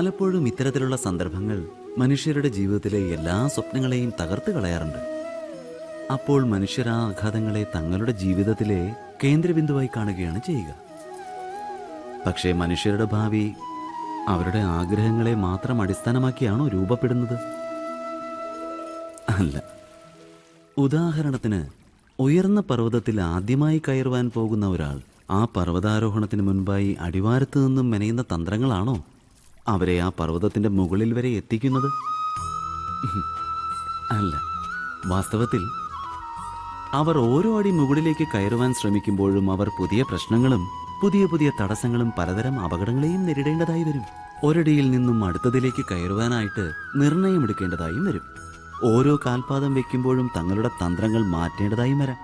പലപ്പോഴും ഇത്തരത്തിലുള്ള സന്ദർഭങ്ങൾ മനുഷ്യരുടെ ജീവിതത്തിലെ എല്ലാ സ്വപ്നങ്ങളെയും തകർത്ത് കളയാറുണ്ട്. അപ്പോൾ മനുഷ്യർ ആ ആഘാതങ്ങളെ തങ്ങളുടെ ജീവിതത്തിലെ കേന്ദ്രബിന്ദുവായി കാണുകയാണ് ചെയ്യുക. പക്ഷേ മനുഷ്യരുടെ ഭാവി അവരുടെ ആഗ്രഹങ്ങളെ മാത്രം അടിസ്ഥാനമാക്കിയാണോ രൂപപ്പെടുന്നത്? അല്ല. ഉദാഹരണത്തിന്, ഉയർന്ന പർവ്വതത്തിൽ ആദ്യമായി കയറുവാൻ പോകുന്ന ഒരാൾ ആ പർവ്വതാരോഹണത്തിന് മുൻപായി അടിവാരത്ത് നിന്നും മെനയുന്ന തന്ത്രങ്ങളാണോ അവരെ ആ പർവ്വതത്തിന്റെ മുകളിൽ വരെ എത്തിക്കുന്നത്? അല്ല. വാസ്തവത്തിൽ അവർ ഓരോ അടി മുകളിലേക്ക് കയറുവാൻ ശ്രമിക്കുമ്പോഴും അവർ പുതിയ പ്രശ്നങ്ങളും പുതിയ പുതിയ തടസ്സങ്ങളും പലതരം അപകടങ്ങളെയും നേരിടേണ്ടതായി വരും. ഒരടിയിൽ നിന്നും അടുത്തതിലേക്ക് കയറുവാനായിട്ട് നിർണയമെടുക്കേണ്ടതായും വരും. ഓരോ കാൽപാദം വയ്ക്കുമ്പോഴും തങ്ങളുടെ തന്ത്രങ്ങൾ മാറ്റേണ്ടതായും വരാം.